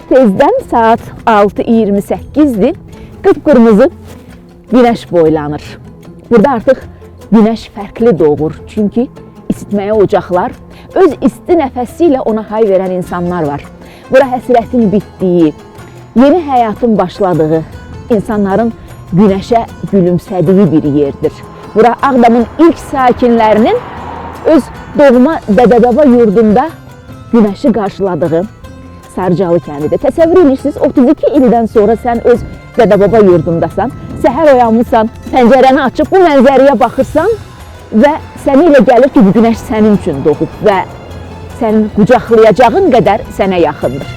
tezdən saat 6:28-dir. Qıpqırmızı günəş boylanır. Burada artıq günəş fərqli doğur. Çünki isitməyə ocaqlar, öz isti nəfəsi ilə ona hay verən insanlar var. Bura həsrətin bitdiyi, yeni həyatın başladığı, insanların günəşə gülümsədiyi bir yerdir. Bura Ağdamın ilk sakinlərinin öz doğma dədə-baba yurdunda günəşi qarşıladığı Sarıcalı kəndidir. Təsəvvür edirsiniz, 32 ildən sonra sən öz dədə-baba yurdundasan, səhər oyanmışsan, pəncərəni açıb bu mənzərəyə baxırsan və sənə elə gəlir ki, bu günəş sənin üçün doğub və sənin qucaqlayacağın qədər sənə yaxındır.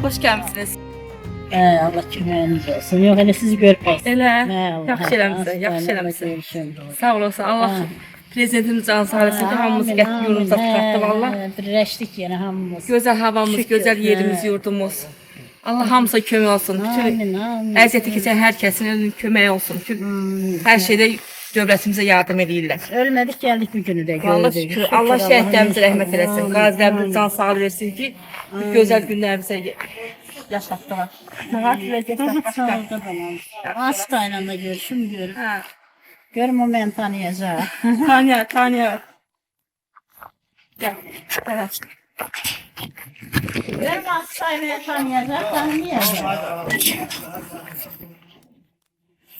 Hoş gelmişsiniz. Allah köməyiniz olsun. Yox, elə sizi görmək. Elə, yaxşı eləmişsən, yaxşı eləmişsən. Sağ olasın, Allah prezidentimiz canı sağ olsun ki, hamımız gətirib yolumuza çıxartdı valla. Birləşdik yenə hamımız. Gözəl havamız, gözəl yerimiz, yurdumuz. Allah hamısa kömək olsun. Bütün əziyyəti keçən hər kəsin önünün köməyi olsun. Hər şeydə dövlətimizə yardım edirlər. Ölmədik, gəldik bu günü də Allah gördük. şükür, Allah şəhidlərimizə rəhmət eləsin. Qazilərimizə can sağlığı versin ki, bu gözəl günlərimizə yaşatdılar. Sağat vəziyyət başqa. Hastayla da görüşüm görür. Hə. Görüm o məni tanıyacaq. Tanya. Gel. Evet. Görüm hastayla tanıyacaq, tanımayacaq.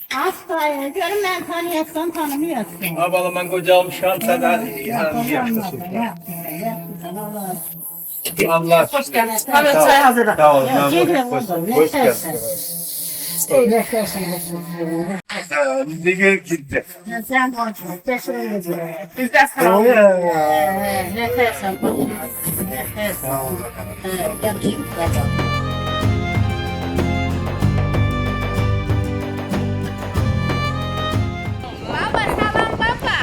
Hastayla görüm mən tanıyacaqsan, tanımayacaqsan. Abalı ben kocalmışam sen hadi yaştasın. Allah Hoş geldin. Hemen çay hazırla. sağ olun. Hoş Öyle Biz de gelip gitti. sen konuşma, kesin Bizden sağ olun. Nefesim. Baba salam baba.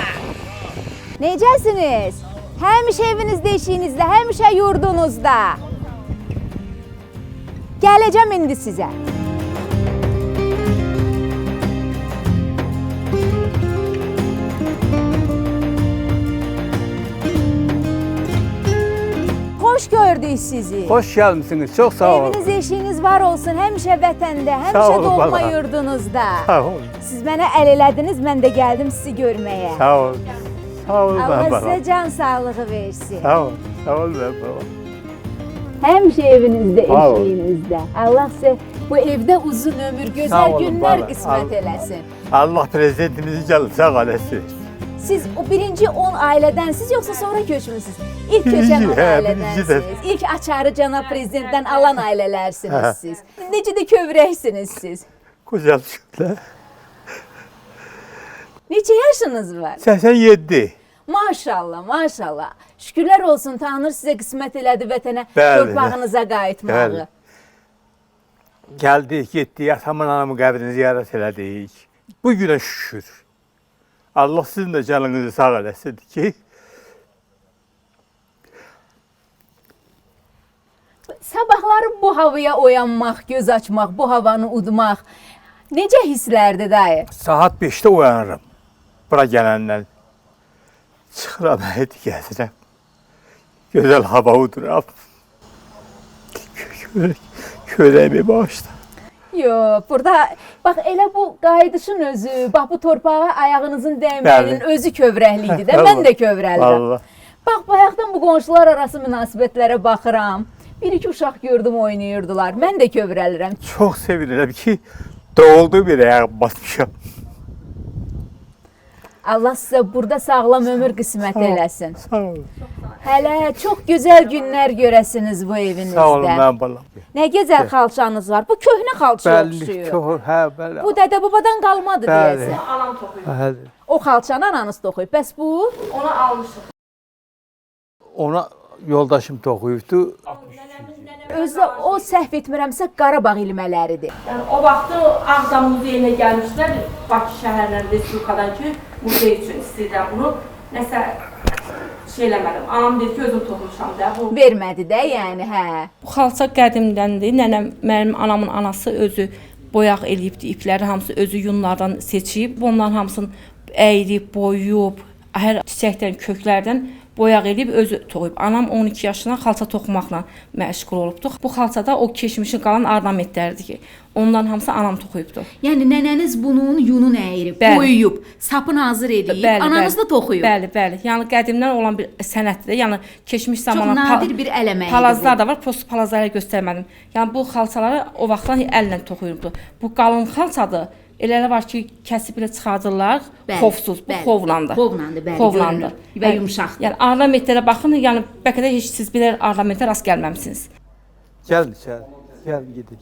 Necəsiniz? Həmişə evinizdə, işinizdə, həmişə yurdunuzda. Gələcəm indi sizə. Xoş gördük sizi. Hoş gelmişsiniz. Çok sağ olun. Eviniz, eşiyiniz var olsun, həmişə vətəndə, Sağ həmişə olun, doğma baba. yurdunuzda. Sağ olun. Siz mənə əl elədiniz, mən də gəldim sizi görməyə. Sağ olun. Sağ olun Allah baba. sizə can sağlığı versin. Sağ olun. Sağ olun baba. Həmişə evinizdə, Sağ olun. eşiyinizdə. Allah sizə Bu evdə uzun ömür, Sağ gözəl olun, günlər bala, qismət Allah. eləsin. Allah prezidentimizi gəlin sağ eləsin. Siz o birinci 10 ailədənsiz yoxsa sonra köçmüsünüz? İlk köçən Birinci, 10 hə, ailədənsiniz. İlk açarı cənab prezidentdən alan ailələrsiniz siz. Necə də kövrəksiniz siz. Güzel şükürler. Neçə yaşınız var? 87. Maşallah, maşallah. Şükürlər olsun, Tanrı sizə qismət elədi vətənə, Bəli, torpağınıza qayıtmağı. bəli. Geldik, gittik, atamın anamın qəbrini ziyarət elədik. Bu günə şükür. Allah sizin də canınızı sağ eləsin ki, Sabahları bu havaya oyanmaq, göz açmaq, bu havanı udmaq necə hisslərdir dayı? saat 5'te uyanırım. Bura gələndən. Çıxıram, həyəti gəzirəm. Gözəl hava uduram. Körəyimi bağışla. Yox, burada bax elə bu qayıdışın özü, bax bu torpağa ayağınızın dəyməyinin Bəli. özü kövrəklidir də. Bəli. Mən də kövrəlirəm. Allah. Bax bayaqdan bu qonşular arası münasibətlərə baxıram. Bir-iki uşaq gördüm oynayırdılar. Mən də kövrəlirəm. Çox sevinirəm ki, doğulduğum bir ayağım basmışam. Allah sizə burada sağlam ömür qismət eləsin. Sağ olun. Hələ çox gözəl günlər görəsiniz bu evinizdə. Sağ olun, mən balam. Nə gözəl xalçanız var. Bu köhnə xalçaya Bəli, oxşuyur. çox, hə, bəli. Bu dədə babadan qalmadı Bəli. deyəsən. Anam toxuyub. Bəli. O xalçanı ananız toxuyub. Bəs bu? Onu almışıq. Ona yoldaşım toxuyubdu. Özü də o səhv etmirəmsə Qarabağ ilmələridir. Yəni o vaxtı Ağdam muzeyinə gəlmişlər Bakı şəhərlərində Respublikadan ki, muzey üçün istəyirəm bunu. Nəsə şey eləmədim. Anam dedi ki, özüm toxumuşam da. Bu Vermədi də, yəni, hə. Bu xalça qədimdəndir. Nənəm, mənim anamın anası özü boyaq eləyibdi, ipləri hamısı özü yunlardan seçib, onların hamısını əyirib, boyuyub, hər çiçəkdən, köklərdən boyaq eləyib özü toxuyub. Anam 12 yaşından xalça toxumaqla məşğul olubdu. Bu xalçada o keçmişin qalan ornamentləridir ki, onların hamısı anam toxuyubdu. Yəni nənəniz bunun yunun əyirib, Bəli. boyuyub, sapını hazır edib, ananız da toxuyub. Bəli, bəli. Yəni qədimdən olan bir sənətdir. Yəni keçmiş Çox zamanlar nadir bir əl əməyidir palazlar bu. da var. Post palazları göstərmədim. Yəni bu xalçaları o vaxtdan əllə toxuyurdu. Bu qalın xalçadır. Elələri var ki, kəsib ilə çıxardırlar, Bəli, xovsuz. Bu bəli. xovlandır. Xovlandır, bəli, Xovlandır. görünür və yumşaqdır. Yəni ornamentlərə baxın, yəni bəlkə də heç siz belə ornamentə rast gəlməmisiniz. Gəlin içəri, gəlin gedik.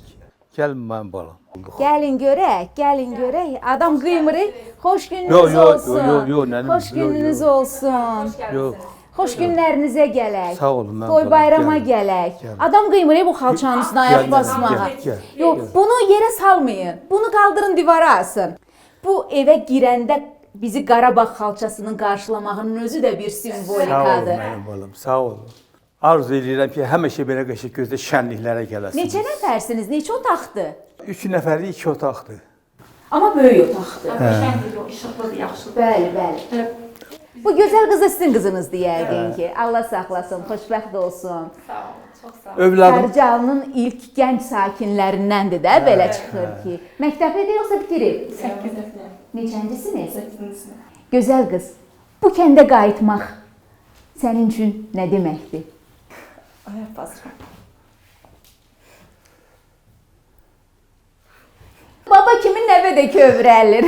Gəlin mənim balam. Gəlin görək, gəlin görək. Adam qıymırı. Xoş gününüz Yo, yo, olsun. yo, yo, yo, nənim, Xoş yo, yo. gününüz olsun. Yox, Xoş günlərinizə gələk. Sağ olun, mən Toy balam, bayrama gəlin. gələk. Gəlin. Adam qıymırı bu xalçanın üstünə ayaq Gəlin, basmağa. gəl, Yox, bunu yerə salmayın. Bunu qaldırın divara asın. Bu evə girəndə bizi Qarabağ xalçasının qarşılamağının özü də bir sağ olun simvolikadır. mənim balam, sağ olun. Arzu edirəm ki, həmişə belə qəşəng gözdə şənliklərə gələsiniz. Neçə nəfərsiniz? Neçə otaqdır? 3 nəfərli 2 otaqdır. Amma böyük otaqdır. Qəşəngdir, işıqlıdır, yaxşıdır. Bəli, bəli. Bu gözəl qız da sizin qızınızdır yəqin ki. Allah saxlasın, xoşbəxt olsun. Sağ olun, çox sağ olun. Övladım Sərcalının ilk gənc sakinlərindəndir də belə çıxır ki. Məktəbdə yoxsa bitirib? 8-də. Neçəncisiniz? 8-də. Gözəl qız, bu kəndə qayıtmaq sənin üçün nə deməkdir? Ayaq basıram. Baba kimi nəvə də kövrəlir.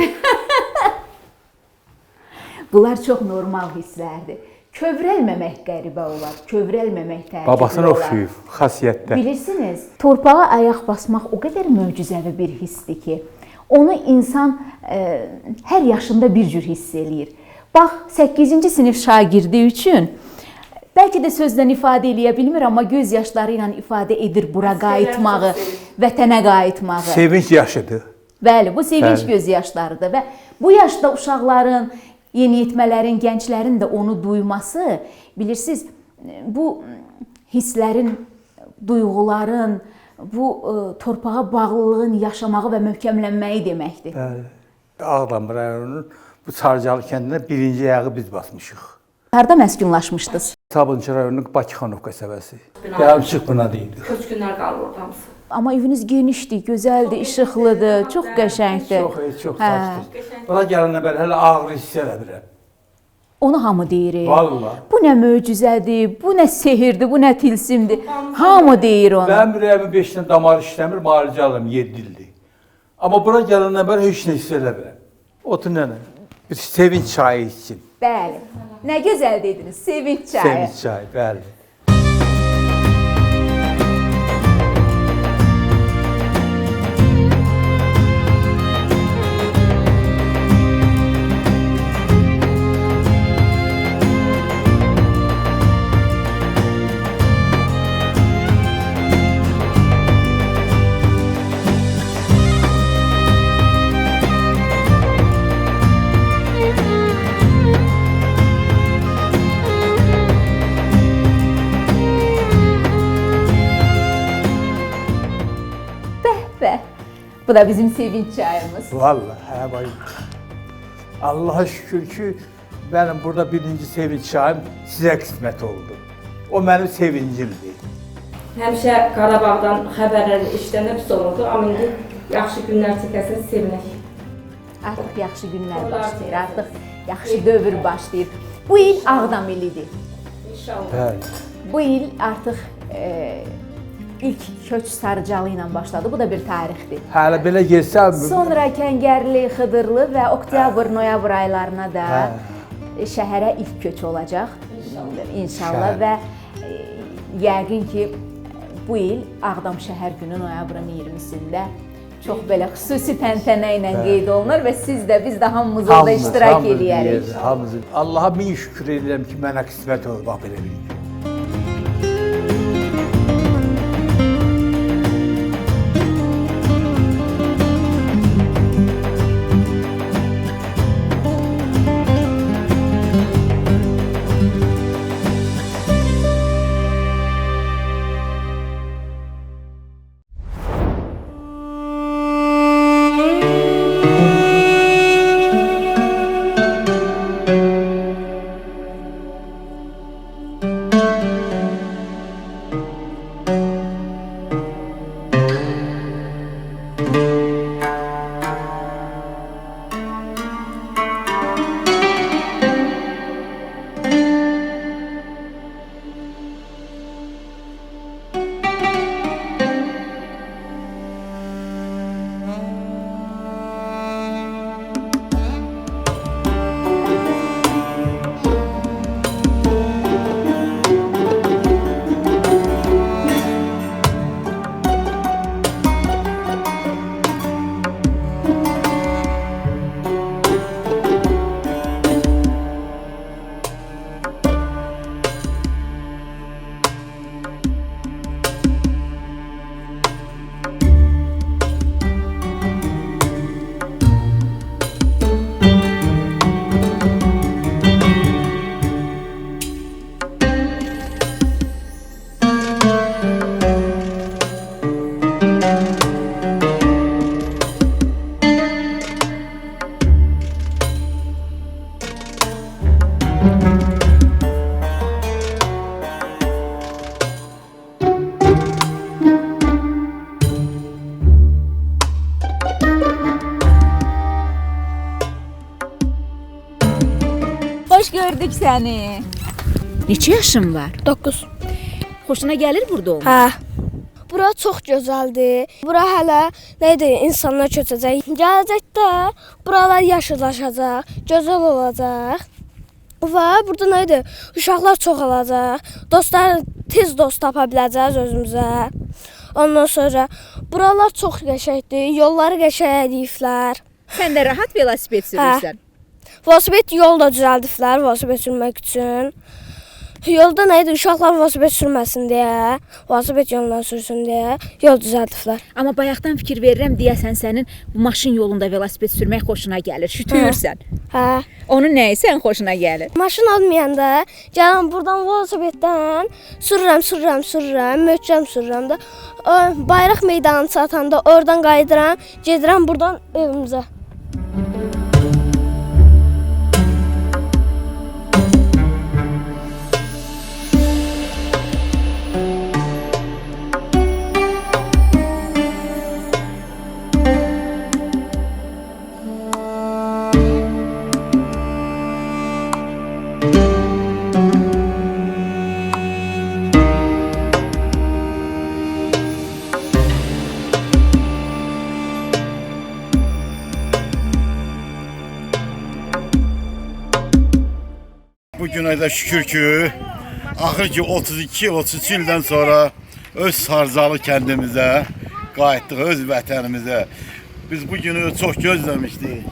Bunlar çox normal hisslərdir. Kövrəlməmək qəribə olar, kövrəlməmək təəccüblü olar. babasına oxşuyub xasiyyətdə. Bilirsiniz, torpağa ayaq basmaq o qədər möcüzəvi bir hissdir ki, onu insan hər yaşında bir cür hiss eləyir. Bax, 8-ci sinif şagirdi üçün bəlkə də sözlə ifadə eləyə bilmir, amma göz yaşları ilə ifadə edir bura qayıtmağı, vətənə qayıtmağı. Sevinç yaşıdır. Bəli, bu sevinç Bəli. göz yaşlarıdır və bu yaşda uşaqların, yeniyetmələrin, gənclərin də onu duyması, bilirsiniz, bu hisslərin, duyğuların, bu torpağa bağlılığın yaşamağı və möhkəmlənməyi deməkdir. Bəli. Ağdam rayonunun bu Sarcalı kəndinə birinci ayağı biz basmışıq. Harda məskunlaşmışdınız? Sabunçu rayonunun Bakıxanov qəsəbəsi. Yarımçıq bina deyildi. Köçkünlər qalır orada hamısı. Amma eviniz genişdir, gözəldir, işıqlıdır, çox qəşəngdir. Çox, çox saçdır. Buna gələnə bəri hələ ağrı hiss eləmirəm. Onu hamı deyir. Vallahi. Bu nə möcüzədir, bu nə sehirdir, bu nə tilsimdir. Hamı deyir onu. Mənim ürəyimin 5 dənə damarı işləmir, müalicə alım 7 ildir. Amma bura gələndən bəri heç nə hiss eləmirəm. Otur nənə, bir sevinç çayı için. Bəli. Nə gözəl dediniz, sevinç çayı. Sevinç çayı, bəli. Bəh. Bu da bizim sevinç çayımız. Vallahi, hə bay. Allah'a şükür ki, benim burada birinci sevinç çayım sizə qismət oldu. O mənim sevincimdir. Həmişə Qarabağdan xəbərlər işlənib pis olurdu, amma indi yaxşı günlər çəkəsiniz, sevinək. Artıq yaxşı günlər başlayır, artıq yaxşı dövr başlayır. Bu il Ağdam ilidir. İnşallah. Bəli. Bu il artıq ilk köç Sarıcalı ilə başladı. Bu da bir tarixdir. Hələ belə gəlsəm, Sonra Kəngərli, Xıdırlı və oktyabr, noyabr aylarına da şəhərə ilk köç olacaq. İnşallah və yəqin ki bu il Ağdam şəhər günü noyabrın 20-sində çox belə xüsusi təntənə ilə qeyd olunur və siz də biz də hamımız orada iştirak edərik. Hamımız. Allaha min şükür edirəm ki, mənə qismət oldu bax belə bir gün. Xoş gördük səni. Neçə yaşın var? 9. Xoşuna gəlir burada olmaq? Hə. Bura çox gözəldir. Bura hələ nə deyir, insanlar köçəcək. Gələcəkdə buralar yaşıllaşacaq, gözəl olacaq. Və burada nə deyir, uşaqlar çox olacaq. Dostlar tez dost tapa biləcəyik özümüzə. Ondan sonra buralar çox qəşəngdir, yolları qəşəng ediblər. Sən də rahat velosiped sürürsən. Velosiped yol da düzəldiblər velosiped sürmək üçün. Yolda nə idi? Uşaqlar velosiped sürməsin deyə, velosiped yolundan sürsün deyə yol düzəldiblər. Amma bayaqdan fikir verirəm deyəsən sənin bu maşın yolunda velosiped sürmək xoşuna gəlir. Şütüyürsən. Hə. Onun nəyi sən xoşuna gəlir? Maşın olmayanda gələm buradan velosipeddən sürürəm, möhkəm sürürəm də. Bayraq meydanına çatanda oradan qayıdıram, gedirəm buradan evimizə. Bugüne de şükür ki, axır ki 32-33 ildən sonra öz Sarzalı kəndimizə qayıtdıq, öz vətənimizə. Biz bu günü çox gözləmişdik.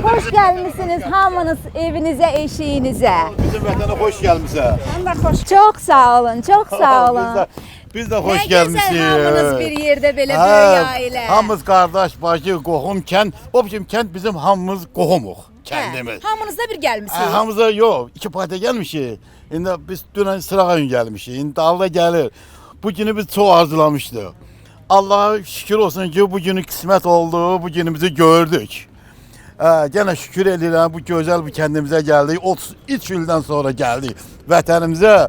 Hoş gelmişsiniz hamınız evinize, eşiğinize. Bizim vətənə xoş gəlmisən. Çok sağ olun, çok sağ olun. Biz də xoş Ne gəlmişik. güzel hamınız bir yerde böyle böyük aile. Hamımız qardaş, bacı, qohum, kənd. O biçim kənd bizim hamımız qohumuq, kəndimiz. Hamınız da bir gelmişsiniz. Hamımıza yox, iki partiya gəlmişik. İndi biz dünən sırağa gün gəlmişik. İndi Allah gəlir. Bu günü biz çox arzulamışdıq. Allah'a şükür olsun ki bu günü qismət oldu, bu günümüzü gördük. Gene şükür edirəm bu gözəl bu kəndimizə gəldik. 33 ildən sonra gəldik vətənimizə.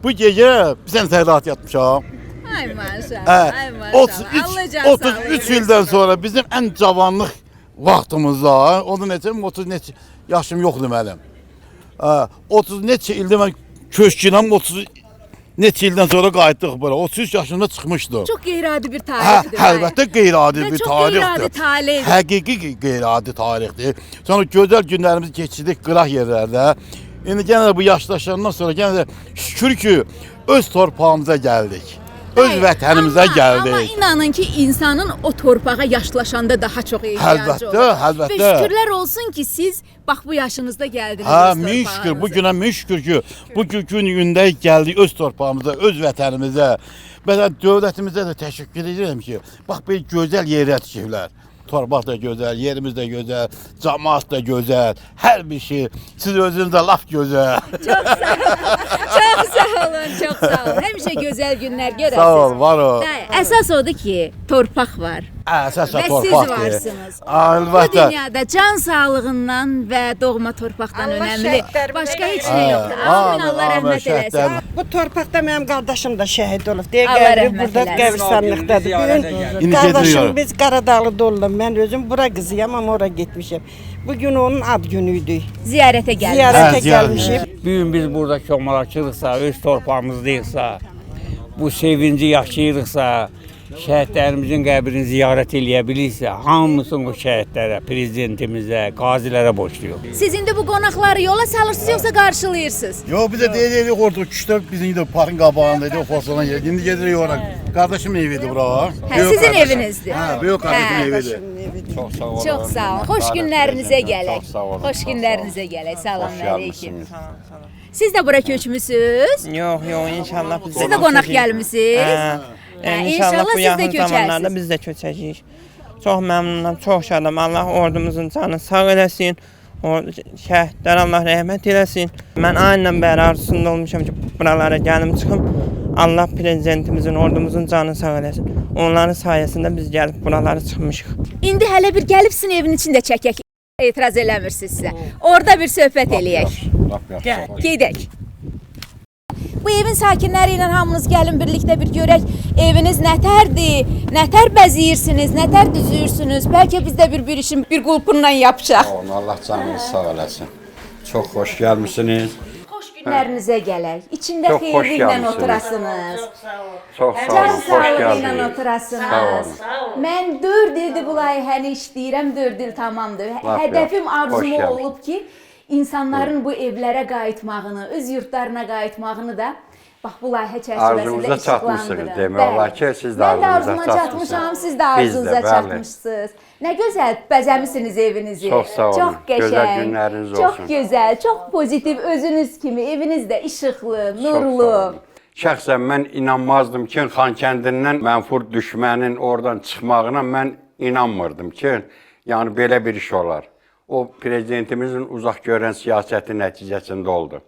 Bu gecə bir sən rahat yatmışam. Ay maşallah, ay maşallah. Allah can 33 ildən sonra bizim ən cavanlıq vaxtımızda, onu neçə 30 neçə yaşım yoxdur mənim. 30 neçə ildə mən köşkünəm 30 neçə ildən sonra qayıtdıq bura. 33 yaşında çıxmışdım. Çok qeyri-adi bir tarixdir. Əlbəttə qeyri-adi Və bir çox tarixdir. qeyri-adi talihdir. Həqiqi qeyri-adi tarixdir. Sonra gözəl günlərimizi keçirdik qıraq yerlərdə. İndi yenə də bu yaşlaşandan sonra yenə də şükür ki öz torpağımıza gəldik. Öz vətənimizə gəldik. Amma inanın ki insanın o torpağa yaşlaşanda daha çox ehtiyacı Əlbəttə, olur. əlbəttə. Və şükürlər olsun ki siz bax bu yaşınızda gəldiniz. Ha, öz min şükür, bu torpağınıza. günə min şükür ki, bu gündə gəldik öz torpağımıza, öz vətənimizə. Mən dövlətimizə də təşəkkür edirəm ki, bax belə gözəl yerə tikiblər. Torpaq da gözəl, yerimiz də gözəl, cəmaət də gözəl, hər bir şey. Siz özünüz də laf gözəl. Çox sağ olun, çox sağ olun. Həmişə gözəl günlər görəsiniz. Sağ ol, var ol. Əsas odur ki, torpaq var. Əsas Və siz torpaqdır. varsınız. Bu Əlbəttə. dünyada can sağlığından və doğma torpaqdan önəmli başqa heç nə yoxdur. Amin, Allah rəhmət eləsin. Bu torpaqda mənim qardaşım da şəhid olub. Deyə Allah gəldi, rəhmət burada eləsin. qəbirstanlıqdadır. İndi Bugün qardaşım gedirik. biz Qaradağlıda olduq. Mən özüm bura qızıyam, amma ora getmişəm. Bugün onun ad günü idi. Ziyarətə gəldik. Ziyarətə Hə, ziyarət. gəlmişik. Bir gün biz burada çomalaqçılıqsa, öz torpağımızdayıqsa, bu sevinci yaşayırıqsa, şəhidlərimizin qəbrini ziyarət eləyə bilirsə, hamısını o şəhidlərə, prezidentimizə, qazilərə borcluyuq. Siz indi bu qonaqları yola salırsınız yoxsa qarşılayırsınız? Yox, biz də deyirik orada küçdə bizim də parkın qabağındaydı, o forsalan yer. İndi gedirik ora. Qardaşımın evidir bura. Hə, Böyük sizin qardaşım. evinizdir. Hə, böyük qardaşımın evidir. Çox sağ olun. Çox sağ olun. Xoş günlərinizə gələk. Çox sağ olun. Xoş günlərinizə gələk. Salam Xoş əleykum. gəlmisiniz. Siz də bura köçmüsüz? Yox, inşallah biz Siz də qonaq gəlmisiniz? İnşallah bu siz də yaxın zamanlarda köçərsiniz. biz də köçəcəyik. Çox məmnunam, çox şadam. Allah ordumuzun canını sağ eləsin. O şəhidlərə Allah rəhmət eləsin. Mən aynen bəri arzusunda olmuşam ki, buralara gəlim çıxım. Allah prezidentimizin, ordumuzun canını sağ eləsin. Onların sayəsində biz gəlib buralara çıxmışıq. İndi hələ bir gəlib sizin evin içində çəkək. Etiraz eləmirsinizsə. Orada bir söhbət eləyək. Gedək. Bu evin sakinləri ilə hamınız gəlin birlikdə bir görək. Eviniz nətərdir? Nətər bəziyirsiniz? Nətər düzürsünüz? Bəlkə biz də bir işin bir qulpundan yapacaq. Allah canınızı sağ eləsin. Çox xoş gəlmisiniz. Xoş günlərinizə gələk. İçində Çox xoş xeyirliklə gəlmisiniz. oturasınız. Çox sağ Can olun, xoş sağlığı ilə gəldiniz. oturasınız. Mən 4 ildir bu layihəni işləyirəm, 4 il tamamdır. Lap Hədəfim, yaxşı, arzum xoş gəldin. olub ki, insanların bu evlərə qayıtmağını, öz yurtlarına qayıtmağını da bax bu layihə çərçivəsində Arzunuza çatmışsınız işıqlandırın. demək olar ki, siz də Mən də arzunuza arzuma çatmışsınız. çatmışam, siz də Biz də, arzunuza bəli. çatmışsınız. Nə gözəl bəzəmisiniz evinizi. Çox sağ olun. Çox Gözəl qəşəng, günləriniz çox olsun. gözəl, çox pozitiv, özünüz kimi eviniz də işıqlı, Çox sağ nurlu. olun. Şəxsən mən inanmazdım ki, Xankəndindən mənfur düşmənin oradan çıxmağına mən inanmırdım ki, yəni belə bir iş olar. O prezidentimizin uzaq görən siyasəti nəticəsində oldu.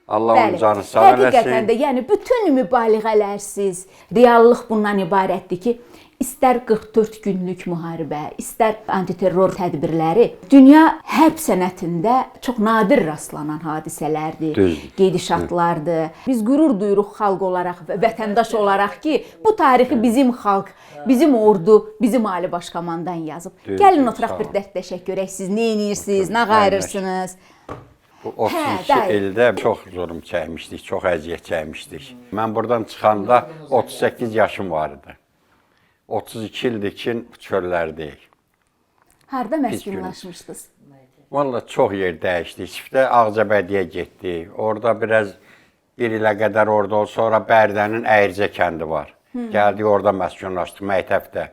Allah onun canı sağ Həqiqətən eləsin. də, yəni bütün mübaliğələrsiz, reallıq bundan ibarətdir ki, istər 44 günlük müharibə, istər antiterror tədbirləri dünya hərb sənətində çox nadir rastlanan hadisələrdir, Düzdür. gedişatlardır. Biz qürur duyuruq xalq olaraq və vətəndaş olaraq ki, bu tarixi bizim xalq, bizim ordu, bizim Ali Baş Komandan yazıb. Düzdür, Gəlin sağ oturaq olun. bir dərdləşək görək siz nə edirsiniz, nə qayırırsınız. Bu 32 dayı. ildə çox zulm çəkmişdik, çox əziyyət çəkmişdik. Mən buradan çıxanda 38 yaşım var idi. 32 ildir ki, çöllərdəyik. Harda məskunlaşmışdınız? Vallahi çox yer dəyişdi. Çiftə Ağcabədiyə getdi. Orada biraz bir ilə qədər orada oldu. Sonra Bərdənin Əyircə kəndi var. Gəldik orada məskunlaşdıq məktəbdə.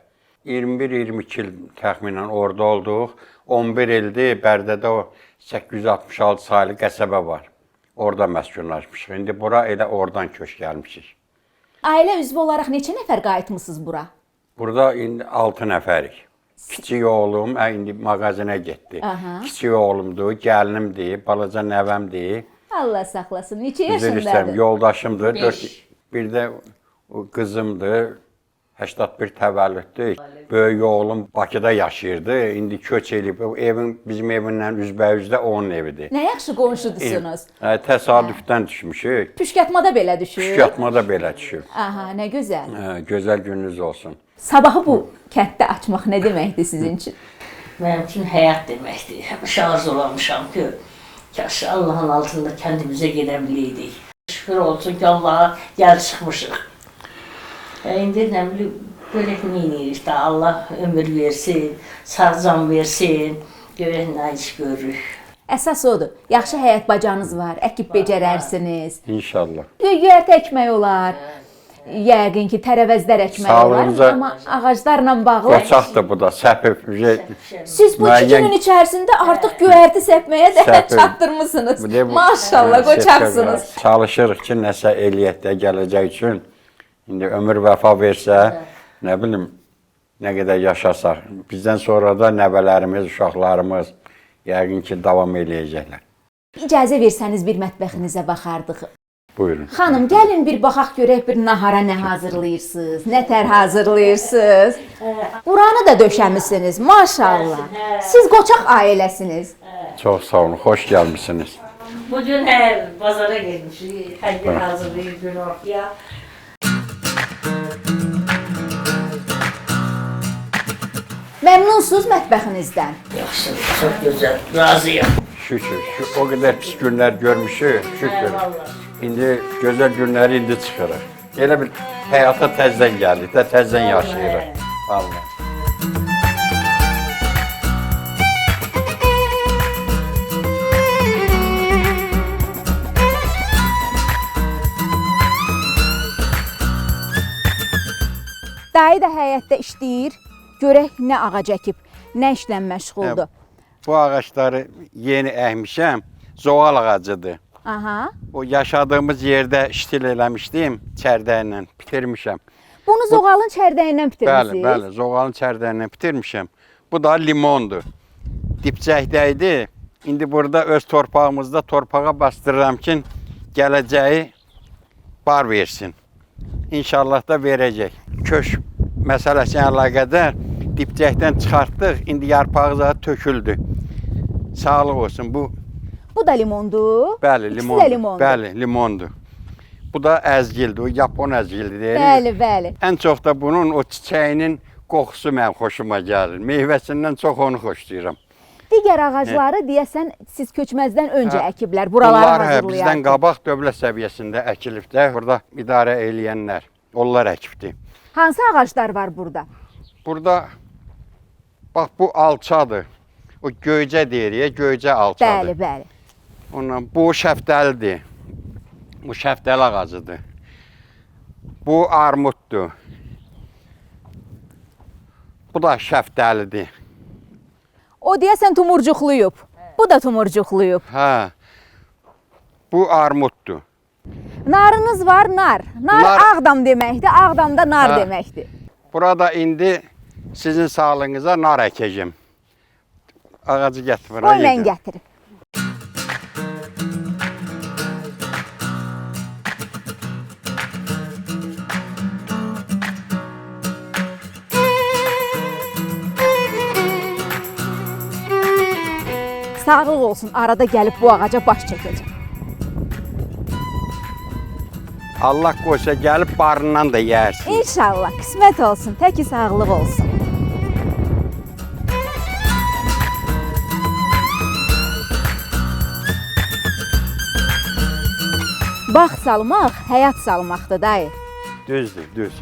21-22 il təxminən orada olduq. 11 ildir Bərdədə o 866 saylı qəsəbə var. Orada məskunlaşmışıq. İndi bura elə oradan köç gəlmişik. Ailə üzvü olaraq neçə nəfər qayıtmısınız bura? Burada indi 6 nəfərik. Kiçik oğlum indi mağazinə getdi. Kiçik oğlumdur, gəlinimdir, balaca nəvəmdir. Allah saxlasın. Neçə Üzr istəyirəm, yaşındadır? yoldaşımdır. Bir də o qızımdır. 81 təvəllüddür. Böyük oğlum Bakıda yaşayırdı. İndi köç eləyib. O evin bizim evindən üzbəyüzdə onun evidir. Nə yaxşı qonşudusunuz. Təsadüfdən düşmüşük. Püşkatmada belə düşür. Püşkatmada belə düşür. Aha, nə gözəl. Gözəl gününüz olsun. Sabahı bu kənddə açmaq nə deməkdir sizin üçün? Mənim üçün həyat deməkdir. Həmişə arzulamışam ki, kaş Allahın altında kəndimizə gedə biləydik. Şükür olsun ki, Allaha gəl çıxmışıq. İndi nə bilim, belə neyinirik də Allah ömür versin, sağ can versin, görək nə iş görürük. Əsas odur. Yaxşı həyat bacanız var, əkib becərərsiniz. İnşallah. Göyərtə əkmək olar. Yəqin ki, tərəvəzlər əkmək olar. Amma ağaclarla bağlı. Qoçaqdır bu da, səpib. Siz bu 2 günün içərisində artıq göyərti səpməyə də çatdırmısınız. Maşallah, qoçaqsınız. Çalışırıq ki, nəsə eləyək də gələcək üçün. İndi ömür vəfa versə, nə bilim, nə qədər yaşasaq. Bizdən sonra da nəvələrimiz, uşaqlarımız yəqin ki, davam eləyəcəklər. İcazə versəniz bir mətbəxinizə baxardıq. Buyurun. Xanım, gəlin bir baxaq görək bir nahara nə hazırlayırsınız, nə tər hazırlayırsınız. Buranı da döşəmisiniz, maşallah. Siz qoçaq ailəsiniz. Çox sağ olun, xoş gəlmişsiniz. Bugün bazara gelmişik, hər gün hazırlayır gün ortaya. Məmnunsuz mətbəxinizdən? Yaxşı, çox gözəl, razıyam. Şükür, o qədər pis günlər görmüşük, şükür. İndi gözəl günləri indi çıxırıq. Elə bir həyata təzdən gəldik də, təzdən yaşayırıq. Vallahi. Dayı da həyətdə işləyir. Görək nə ağac əkib, nə işlə məşğuldur. Bu ağaçları yeni əkmişəm, zoğal ağacıdır. Aha. O yaşadığımız yerdə iştil eləmişdim, çərdəylə bitirmişəm. Bunu zoğalın çərdəyindən bitirmişsiniz? Bəli, zoğalın çərdəyindən bitirmişəm. Bu da limondur. Dipçəkdə idi. İndi burada öz torpağımızda torpağa bastırıram ki, gələcəyi bar versin. İnşallah da verəcək. Köş məsələsinə əlaqədar dipçəkdən çıxartdıq, indi yarpağı zaten töküldü. Sağlıq olsun. Bu da limondur? Bəli, limondur. İkisi də limondur. Bəli, limondur. Bu da əzgildir, o Yapon əzgildir deyilir. Bəli, bəli. Ən çox da bunun o çiçəyinin qoxusu mənim xoşuma gəlir. Meyvəsindən çox onu xoşlayıram. Digər ağacları deyəsən siz köçməzdən öncə əkiblər, buraları hazırlayardı. Bunlar bizdən qabaq dövlət səviyyəsində əkilib də, burada idarə eləyənlər, onlar əkibdir. Hansı ağaclar var burada? Burada, bax bu alçadır. O göycə deyirik, göycə alçadır. Bəli, bəli. Ondan, bu şəftəlidir. Bu şəftəli ağacıdır. Bu armuddur. Bu da şəftəlidir. O deyəsən tumurcuqluyub. Bu da tumurcuqluyub. Hə. Bu armuddur. Narınız var, nar. Nar Ağdam deməkdir, Ağdamda nar deməkdir. Burada indi sizin sağlığınıza nar əkəcəm. Ağacı gətirir. Qoy mən gətirim. Sağlıq olsun, arada gəlib bu ağaca baş çəkəcəm. Allah qoysa gəlib barından da yərsin. İnşallah, qismət olsun, təki sağlıq olsun. Bağ salmaq, həyat salmaqdır dayı. Düzdür, düz.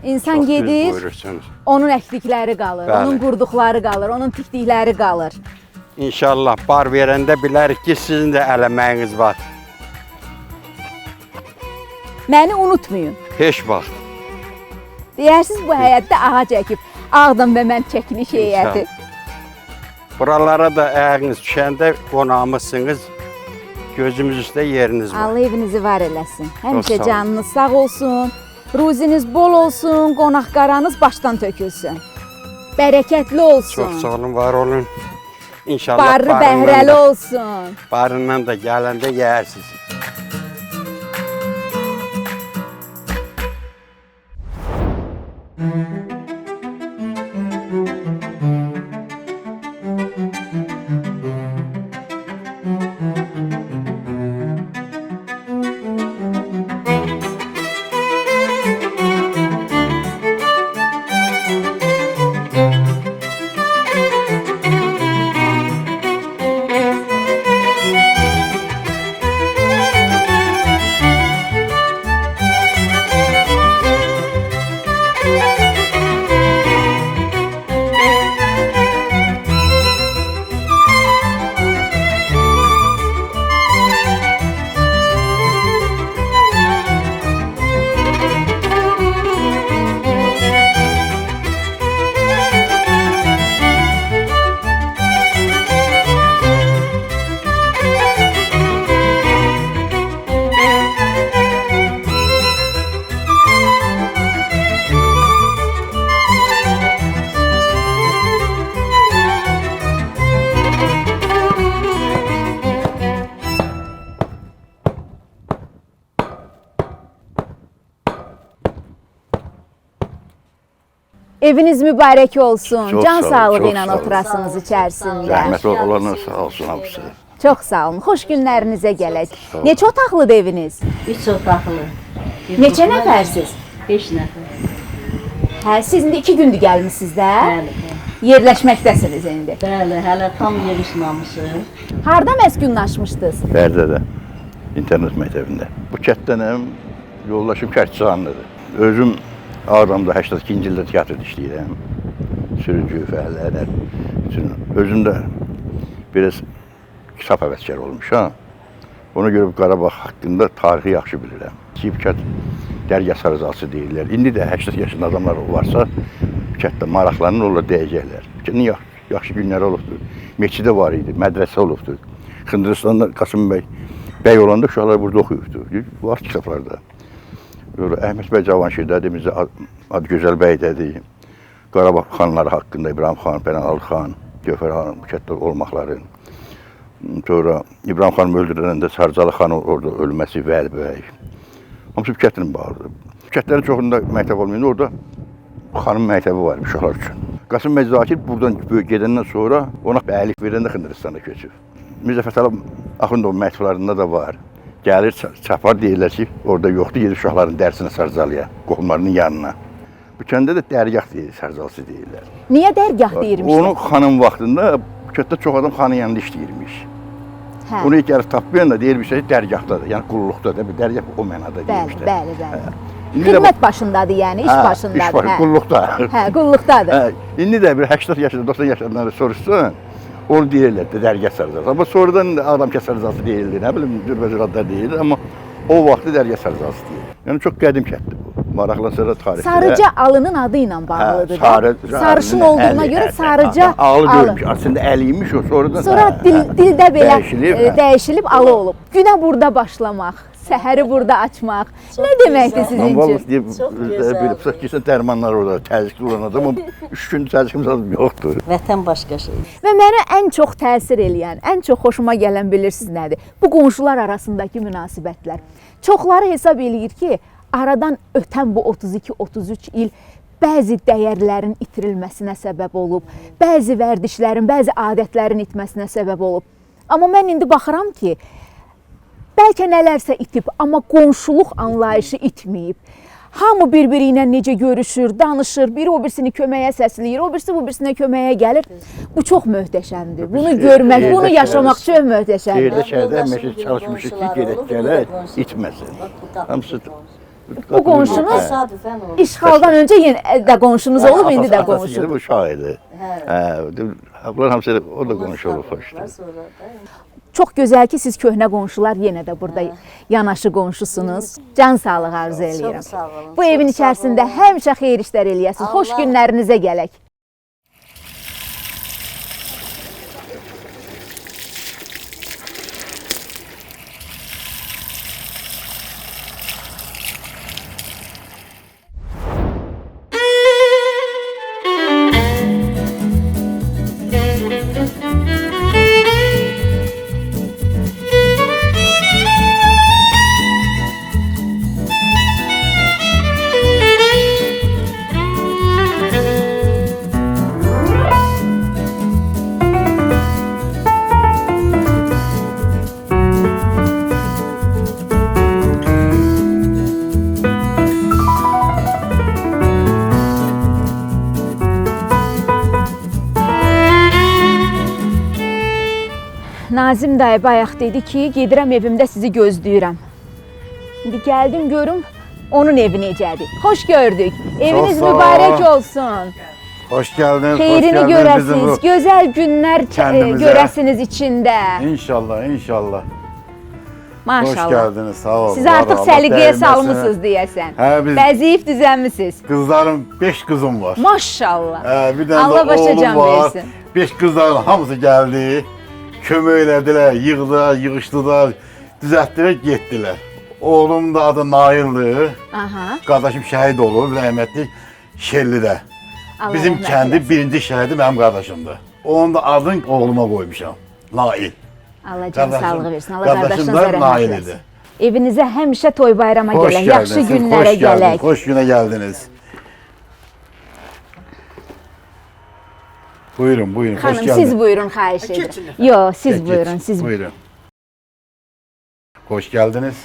İnsan gedir, onun əkdikləri qalır, onun qurduqları qalır, onun tikdikləri qalır. İnşallah bar verəndə bilərik ki, sizin də eləməyiniz var. Məni unutmayın. Heç vaxt. Deyərsiniz bu həyətdə ağac əkib. Ağdam və mən çəkiliş heyəti. Buralara da ayağınız düşəndə qonağımızsınız. Gözümüz üstə yeriniz var. Allah evinizi var eləsin. Həmişə sağ olun. canınız sağ olsun. Ruziniz bol olsun. Qonaq qaranız başdan tökülsün. Bərəkətli olsun. Çox sağ olun, var olun. İnşallah Barı bəhrəli olsun. Barından da gələndə yeyərsiniz. Eviniz mübarək olsun. Çox Can sağ olun, sağlığı çox ilə sağ olun. oturasınız içərisində. Zəhmət olanlar sağ olsun hamısı. Çox sağ olun. Xoş günlərinizə gələk. Sağ olun. Neçə otaqlıdır eviniz? 3 otaqlı. Neçə nəfərsiz? 5 nəfər. Hə, siz indi 2 gündür gəlmisiniz də. Bəli. Yerləşməkdəsiniz indi. Bəli, hələ tam yerləşməmişik. Harda məskunlaşmışdınız? Bərdədə, internet məktəbində. Bu kətdənəm, yoldaşım Kərtçanlıdır. Özüm Ağdamda 82-ci ildə teatrda işləyirəm. Sürücü, fəhəllər, özüm də biraz kitab həvəskar olmuşam. Ona görə Qarabağ haqqında tarixi yaxşı bilirəm. Kipkət dərgah sarızası deyirlər. İndi də 80 yaşında adamlar varsa, kətdə maraqlarını onlar deyəcəklər. Nə yaxşı günlər olubdur. Meçidə var idi, mədrəsə olubdur. Xındırıstanda Qasım bəy olanda uşaqlar burada oxuyubdur. Var kitablarda. Əhməd bəy Cavanşir dediyimizdə Adgözəl bəy dedi. Qarabağ xanları haqqında İbrahim xan, Pənahlı xan, Gövhər xanım kətdə olmaqları. Sonra İbrahim xanım öldürüləndə Sarcalı xan orada ölməsi, Vəli bəy. Hamısı bu kətlə bağlıdır. Kətlərin çoxunda məktəb olmayınca orada xanım məktəbi var uşaqlar üçün. Qasım bəy Zakir buradan gedəndən sonra ona bəylik verəndə Xındırıstana köçüb. Mirzə Fətəli Axundov məktəblərində də var. Gəlir, çapar deyirlər ki, orada yoxdur, gedir uşaqların dərsini Sarcalıya, qohumlarının yanına. Bu kəndə də dərgah deyir, Sarcalısı deyirlər. Niyə dərgah deyirmişlər? Onun xanım vaxtında kətdə çox adam xanın yanında işləyirmiş. Hə. Onu ilk gəlib tapmayan da deyirmişlər ki, dərgahdadır, yəni qulluqdadır. Dərgah o mənada deyirmişlər. Bəli. Xidmət başındadır, yəni iş başındadır. Qulluqda. Hə, qulluqdadır. İndi də bir 80 yaşında, 90 yaşlarından soruşsun, onu deyirlər də dərgah sarızası. Amma sonradan adam kəsarızası deyildi, nə bilim, cürbəcür adlar deyilir. Amma o vaxtı dərgah sarızası deyilir. Yəni çox qədim kətdir bu. Maraqlansa da tarixdə. Sarıca alının adı ilə bağlıdır. Sarışın olduğuna görə Sarıca alı görmüş. Aslında əliymiş o. Sonra dildə belə dəyişilib alı olub. Günə burada başlamaq, səhəri burada açmaq. Nə deməkdir sizin üçün? Çox gözəl. Dərmanlar orada təzyiqli olan adam, 3 gün təzyiqimiz adam yoxdur. Vətən başqa şey. Və mənə ən çox təsir eləyən, ən çox xoşuma gələn bilirsiniz nədir? Bu qonşular arasındakı münasibətlər. Çoxları hesab eləyir ki, aradan ötən bu 32-33 il bəzi dəyərlərin itirilməsinə səbəb olub, bəzi vərdişlərin, bəzi adətlərin itməsinə səbəb olub. Amma mən indi baxıram ki, bəlkə nələrsə itib, amma qonşuluq anlayışı itməyib. Hamı bir-biri ilə necə görüşür, danışır, biri o birisini köməyə səsləyir, o birisi bu birisinə köməyə gəlir. Bu çox möhtəşəmdir. Bunu görmək, bunu yaşamaq çox möhtəşəmdir. Şehirdə şəhərdə həmişə çalışmışıq ki, gedək gələk, itməsin. Hamısı Bu qonşunuz Tesadüfen oldu. işğaldan öncə yenə də qonşunuz olub, indi də Atası gedib qonşu. uşaq idi. Bunlar hamısı orada qonşu olub xoşdur. Sonra da Çox gözəl ki, siz köhnə qonşular yenə də burada yanaşı qonşusunuz. Can sağlığı arzu eləyirəm. Çox sağ olun. Bu evin içərisində həmişə xeyir işlər eləyəsiniz. Xoş Allah- günlərinizə gələk. Nazim dayı bayaq dedi ki, gedirəm evimdə sizi gözləyirəm. İndi gəldim görüm onun evi necədir. Xoş gördük. Eviniz sağ ol. mübarək olsun. Hoş geldiniz. Xeyrini hoş geldiniz bizim görəsiniz, bu- gözəl günlər Kəndimizə. görəsiniz içində. İnşallah, inşallah. Maşallah. Hoş geldiniz, sağ olun. Siz var artıq olun. səliqəyə Dəyməsin. salmısınız deyəsən. Hə, biz Bəziyib düzənmisiniz. kızlarım 5 kızım var. Maşallah. Bir tane Allah de başa oğlum can var. versin. 5 kızların hamısı geldi. Kömək elədilər, yığdılar, yığışdılar, düzəltdilər, getdilər. Oğlum da adı Nail'dir. Aha. Qardaşım şəhid olub, rəhmətli Şellidə. Allah Bizim rəhmət kəndi eləsin. birinci şəhidi mənim qardaşımdır. Onun da adını oğluma qoymuşam. Nail. Allah can Qardaşım- sağlığı versin. Allah qardaşım qardaşınıza da rəhmət Nail eləsin. idi. Evinizə həmişə toy bayrama Hoş gələk, geldiniz. yaxşı siz günlərə hoş geldiniz, gələk. Hoş güne geldiniz. Buyurun, buyurun. Hoş Xanım, geldiniz. siz buyurun, xahiş edirəm. Yo, siz Geç, buyurun, siz Buyurun. Hoş geldiniz.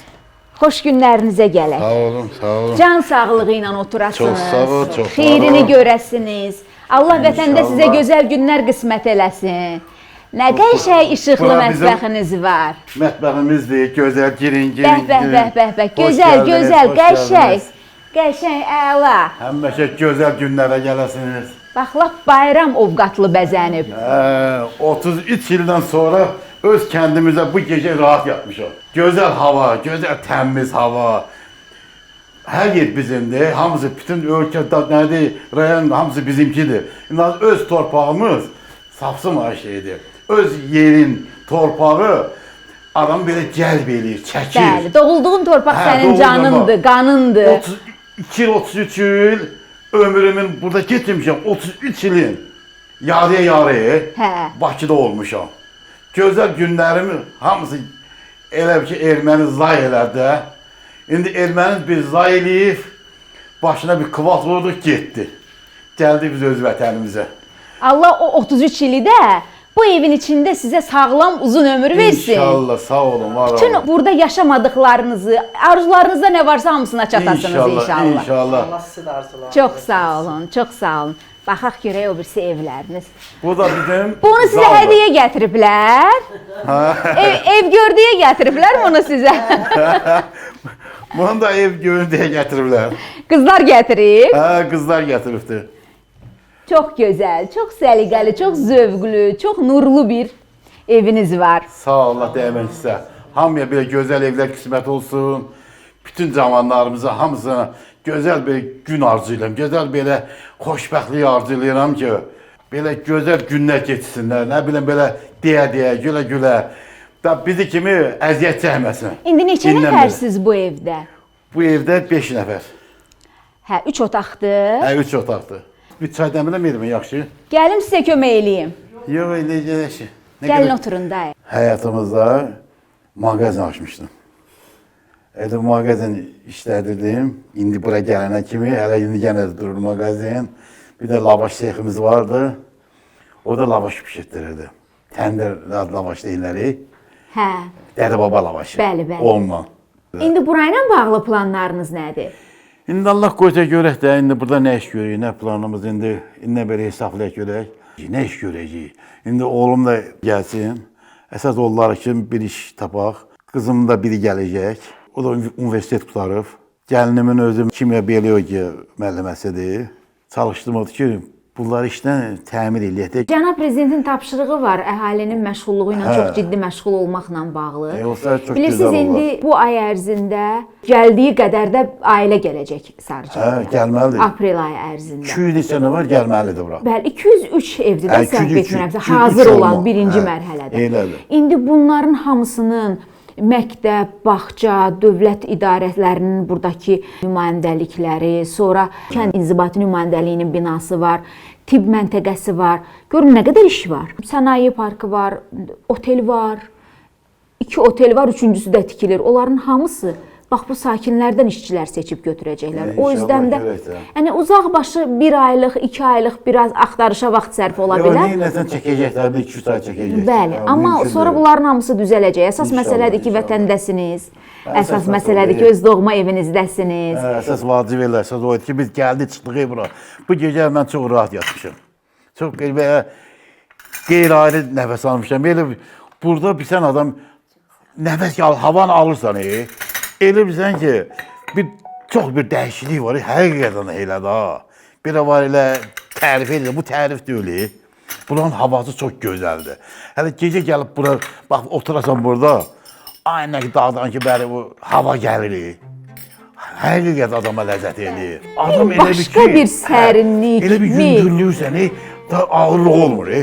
Xoş günlərinizə gələk. Sağ olun, sağ olun. Can sağlığı ilə oturasınız. Çox sağ ol, çox sağ Xeyrini ol. görəsiniz. Allah vətəndə sizə İnşallah. gözəl günlər qismət eləsin. Nə qəşəng işıqlı Bura bizim- mətbəxiniz var. Mətbəximizdir, gözəl, girin, girin. Bəh, bəh, bəh, bəh, bəh. Hoş Gözəl, geldiniz, gözəl, hoş qəşəng. geldiniz. Qəşəng, əla. Həmişə gözəl günlərə gələsiniz. Bax, lap bayram ovqatlı bəzənib. 33 ildən sonra öz kəndimizə bu gecə rahat yatmışam. Gözəl hava, gözəl təmiz hava. Hər yer bizimdir. Hamısı bütün ölkə nədir, rayon hamısı bizimkidir. İndi öz torpağımız safsın şeydir. Öz yerin, torpağı adam belə cəlb eləyir, çəkir. Bəli, doğulduğun torpaq Hə, sənin doğulduğum canındır, qanındır. 32 il, 33 il ömrümün burada keçirmişəm. 33 ilin yarıya Hə. Bakıda olmuşam. Gözəl günlərimi hamısı elə ki erməni zay elədi. İndi erməni bir zay eləyib, başına bir kıvat vurdu, getdi. Gəldi biz öz vətənimizə. Allah o 33 ili də bu evin içində sizə sağlam uzun ömür versin. İnşallah, sağ olun, var olun. Bütün burada yaşamadıklarınızı, arzularınızda nə varsa hamısına çatasınız inşallah. İnşallah. Çox sağ olun, çox sağ olun. Baxaq görək o birisi evləriniz. Bu da bizim Bunu sizə zaldır. hədiyyə gətiriblər. ev gördüyə gətiriblər bunu sizə. Bunu da ev görüntüyə gətiriblər. Qızlar gətirib. Hə, qızlar gətiribdir. Çox gözəl, çox səliqəli, çox zövqlü, çox nurlu bir eviniz var. Sağ ol, Allah dəymək sizə. Hamıya belə gözəl evlər qismət olsun. Bütün cavanlarımıza, hamısına gözəl bir gün arzulayıram. Gözəl belə xoşbəxtlik arzulayıram ki, belə gözəl günlər keçsinlər. Nə bilim belə deyə-deyə, gülə-gülə. Da bizi kimi əziyyət çəkməsin. İndi neçə Dinləmir. nəfərsiz bu evdə? Bu evdə 5 nəfər. Hə, 3 otaqdır. Hə, 3 otaqdır. Bir çay dəmirləməyirmi, yaxşı? Gəlim sizə kömək eləyim. Yox, elə yaxşı. Gəlin oturun da. Həyatımızda mağazin açmışdım. Elə mağazin işlədirdim. İndi bura gələnə kimi, hələ indi yenə də durur mağazin. Bir də lavaş seximiz vardı. O da lavaş bişirdirirdi. Təndir lavaş deyirlər. Hə. Dədə baba lavaşı. Bəli, bəli. Olma. İndi burayla bağlı planlarınız nədir? İndi Allah qoysa görək də, indi burada nə iş görək, nə planımız indi, nə belə hesablayaq görək. Nə iş görəcəyik? İndi oğlum da gəlsin. Əsas onlar üçün bir iş tapaq. Qızım da biri gələcək. O da universitet qutarıb. Gəlinimin özü kimya biologiya müəlliməsidir. Çalışdım odur ki, bunları işdən təmin eləyək. Cənab prezidentin tapşırığı var əhalinin məşğulluğu ilə çox ciddi məşğul olmaqla bağlı. Olsa çox Bilirsiniz, gözəl indi olar. bu ay ərzində gəldiyi qədər də ailə gələcək Sarıcaqda. Gəlməlidir. Aprel ayı ərzində. 200 neçə nəfər gəlməlidir bura. Bəli, 203 evdir də səhv 203, etmirəmsə, 203 hazır olan olmaq. birinci mərhələdə. Elədir. İndi bunların hamısının məktəb, bağça, dövlət idarələrinin buradakı nümayəndəlikləri, sonra kənd inzibati nümayəndəliyinin binası var, tibb məntəqəsi var. Görün nə qədər iş var. Sənaye parkı var, otel var. 2 otel var, üçüncüsü də tikilir. Onların hamısı bax bu sakinlərdən işçilər seçib götürəcəklər. O yüzdən də yəni uzaqbaşı 1 aylıq, 2 aylıq biraz axtarışa vaxt sərf ola bilər. Nəsən çəkəcəklər, 2-3 ay çəkəcəklər. Bəli, amma sonra bunların hamısı düzələcək. Əsas məsələdir ki, vətəndəsiniz. Əsas məsələdir ki, öz doğma evinizdəsiniz. Əsas vacib elə, əsas o idi ki, biz gəldik, çıxdıq bura. Bu gecə mən çox rahat yatmışam. Çox belə qeyri-ayrı nəfəs almışam. Belə burada bilsən adam nəfəs havanı alırsan, elə bilsən ki, çox bir dəyişiklik var, həqiqətən elə də. Bir də var elə tərif edir, bu tərif deyil. Buranın havası çox gözəldir. Hələ gecə gəlib bura, bax, oturasan burada, aynə ki, dağdan ki, bəri bu hava gəlir. Həqiqət adama ləzzət edir. Adam elə Başqa bir sərinlik. Elə bir yüngüllük səni, ağırlıq olmur.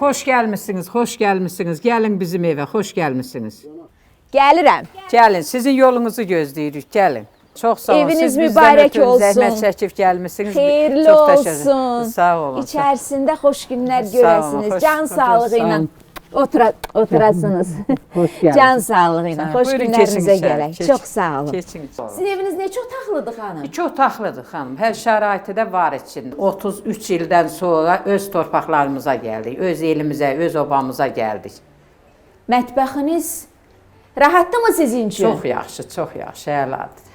Xoş gəlmisiniz, xoş gəlmisiniz. Gəlin bizim evə, xoş gəlmisiniz. Gəlirəm. Gəlin, sizin yolunuzu gözləyirik, gəlin. Çox sağ olun. Eviniz mübarək olsun. Zəhmət çəkib gəlmisiniz. Xeyirli olsun. Sağ olun. İçərisində xoş günlər görəsiniz. Can sağlığı ilə oturasınız. Can sağlığı ilə. Xoş günlərinizə gələk. Çox sağ olun. Sizin eviniz neçə otaqlıdır xanım? 2 otaqlıdır xanım. Hər şəraiti də var içində. 33 ildən sonra öz torpaqlarımıza gəldik. Öz elimizə, öz obamıza gəldik. Mətbəxiniz rahatdırmı sizin üçün? Çox yaxşı, çox yaxşı. Əladır.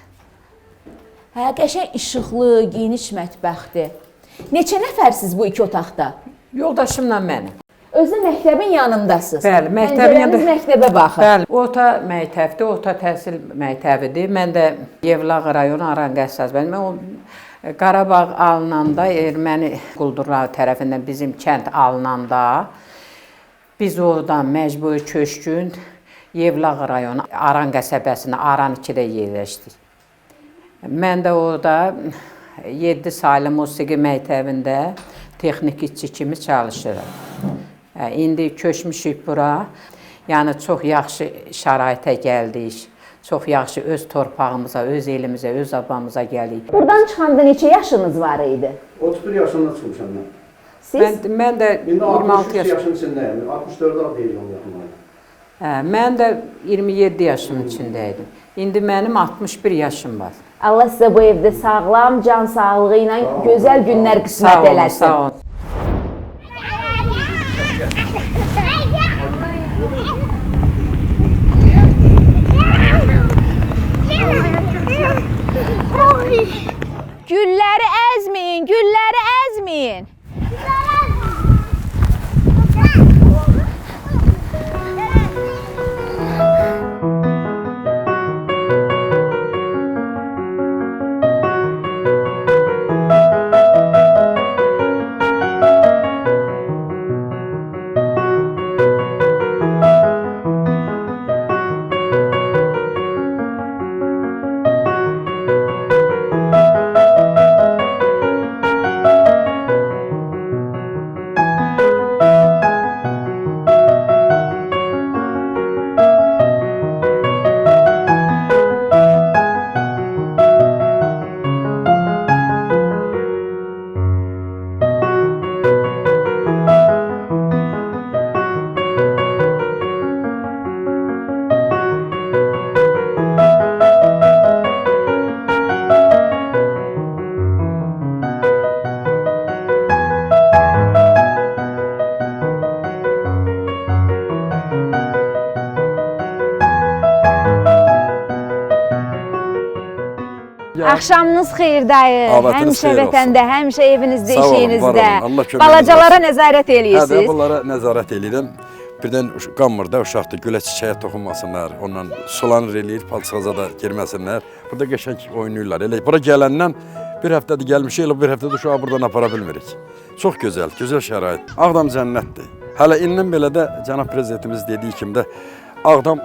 Hə, qəşəng işıqlı, geniş mətbəxdir. Neçə nəfərsiz bu 2 otaqda? Yoldaşımla mənim. Özü məktəbin yanındasınız. Bəli, məktəbin yanında. Məktəbə baxır. Bəli, ota məktəbdir, ota təhsil məktəbidir. Mən də Yevlax rayonu Aran qəssas. Mən o Qarabağ alınanda, erməni quldurları tərəfindən bizim kənd alınanda biz oradan məcburi köçkün Yevlax rayonu Aran qəsəbəsinə, Aran 2-də yerləşdik. Mən də orada 7 saylı musiqi məktəbində texnik işçi kimi çalışıram. İndi köçmüşük bura. Yəni çox yaxşı şəraitə gəldik. Çox yaxşı öz torpağımıza, öz elimizə, öz abamıza gəldik. Buradan çıxanda neçə yaşınız var idi? 31 yaşında çıxmışam mən. Siz? Mən də 26 yaşın içindəyim. 64 ad deyil onun yaxınlarında. Mən də 27 yaşımın içindəydim. İndi mənim 61 yaşım var. Allah sizə bu evdə sağlam, can sağlığı ilə gözəl günlər qismət eləsin. Sağ olun. Axşamınız xeyir dayı. Avətiniz Həmişə xeyir olsun. vətəndə, həmişə evinizdə, Sağ olun, var işinizdə. olun. Allah köməyiniz Balacalara olsun. nəzarət Hə də eləyirsiniz. bunlara nəzarət eləyirəm. Birdən qanmır da uşaqdır, gülə çiçəyə toxunmasınlar. Ondan sulanır eləyir, palçıqaza da girməsinlər. Burada qəşəng oynayırlar. Elə bura gələndən bir həftədir gəlmişik, elə bir həftədə uşağı buradan apara bilmirik. Çox gözəl, gözəl şərait. Ağdam cənnətdir. Hələ indən belə də cənab prezidentimiz dediyi kimi də Ağdam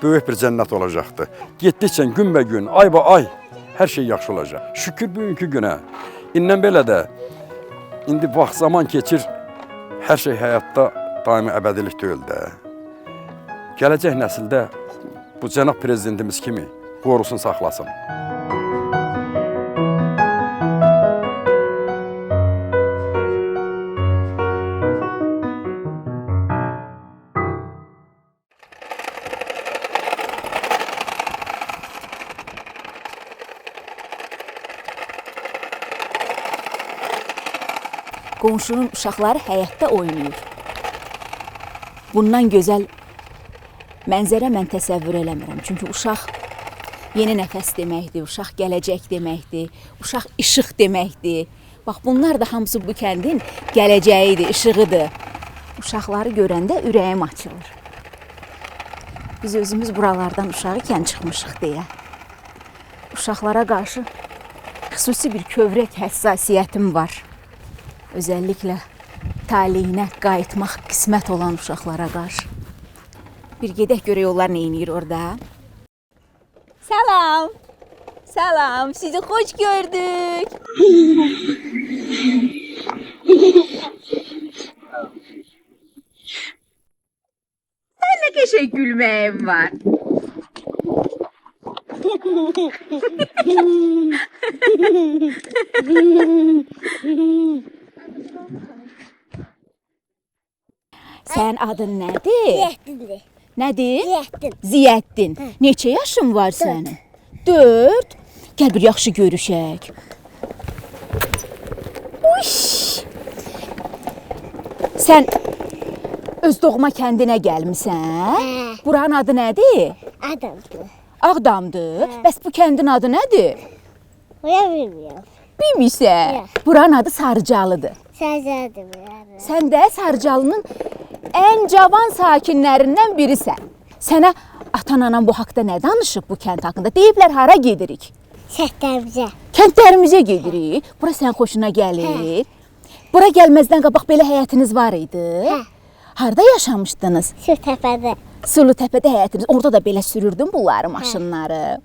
böyük bir cənnət olacaqdır. Getdikcə günbəgün, aybaay hər şey yaxşı olacaq. Şükür bugünkü günə. İndən belə də indi vaxt zaman keçir, hər şey həyatda daimi əbədilik deyil də. Gələcək nəsildə bu cənab prezidentimiz kimi qorusun, saxlasın. Qonşunun uşaqları həyətdə oynayır. Bundan gözəl mənzərə mən təsəvvür eləmirəm. Çünki uşaq yeni nəfəs deməkdir, uşaq gələcək deməkdir, uşaq işıq deməkdir. Bax bunlar da hamısı bu kəndin gələcəyidir, işığıdır. Uşaqları görəndə ürəyim açılır. Biz özümüz buralardan uşağı ikən çıxmışıq deyə. Uşaqlara qarşı xüsusi bir kövrək həssasiyyətim var. Özəlliklə taleyinə qayıtmaq qismət olan uşaqlara qarşı. Bir gedək görək onlar nə edir orada. Salam. Salam. Sizi xoş gördük. Sən nə qəşəng gülməyim var. Sən adın nədir? Ziyəddindir. Nədir? Ziyəddin. Ziyəddin. Neçə yaşın var sənin? 4. Gəl bir yaxşı görüşək. Uş! Sən öz doğma kəndinə gəlmisən? Buranın adı nədir? Ağdamdır. Ağdamdır. Bəs bu kəndin adı nədir? Bura bilmiyorum. Bilmirsən? Buranın adı Sarıcalıdır. Sarıcalıdır. Sən də Sarıcalının ən cavan sakinlərindən birisən. Sənə atan-anan bu haqda nə danışıb bu kənd haqqında? Deyiblər hara gedirik? Kəndlərimizə. Kəndlərimizə gedirik. Bura sən xoşuna gəlir. Bura gəlməzdən qabaq belə həyətiniz var idi? Harda yaşamışdınız? Sulutəpədə. Sulutəpədə həyətiniz. Orada da belə sürürdün bunları, maşınları.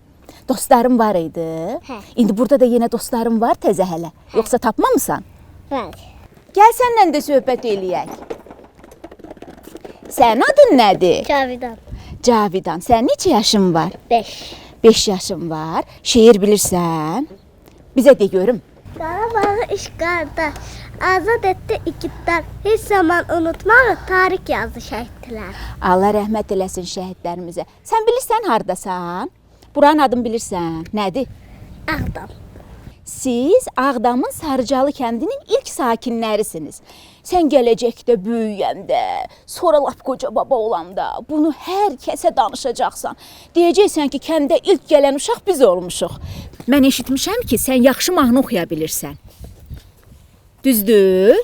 Dostlarım var idi. İndi burada da yenə dostlarım var təzə hələ. Yoxsa tapmamısan? Var. Gəl səninlə də söhbət eləyək. Sənin adın nədir? Cavidan. Cavidan. Sənin neçə yaşın var? 5. 5 yaşın var. Şeir bilirsən? Bizə de görüm. Qarabağı işğalda azad etdi igidlər. Heç zaman unutmağı tarix yazdı şəhidlər. Allah rəhmət eləsin şəhidlərimizə. Sən bilirsən hardasan? Buranın adını bilirsən. Nədir? Ağdam. Siz Ağdamın Sarıcalı kəndinin ilk sakinlərisiniz. Sən gələcəkdə böyüyəndə, sonra lap qoca baba olanda bunu hər kəsə danışacaqsan. Deyəcəksən ki, kəndə ilk gələn uşaq biz olmuşuq. Mən eşitmişəm ki, sən yaxşı mahnı oxuya bilirsən. Düzdür?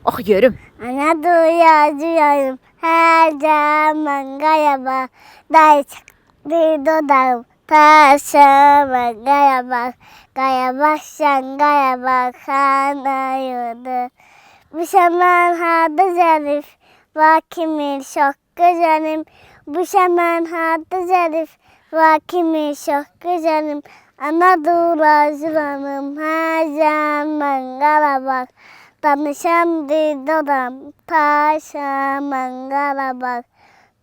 Oxu görüm. Ana duyacağım hər zaman qayaba, day çıxdı dodağım. Taşıma qayabaq, qayabaqsan qayabaq xanayıdı. Bu şəmən harda zərif, va kimi çox gözəlim. Bu şəmən harda zərif, va kimi çox gözəlim. Anadolu zılanım, hər zaman qalabaq. Danışam dodam, taşıman qalabaq.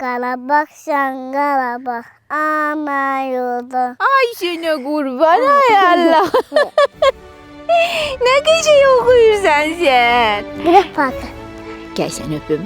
Qalabaqsan qalabaq, ana yolda. Ay sənə qurban, ay Allah. Nə qəşəng oxuyursan sən. Qırıq parkı. Gəl sən öpüm.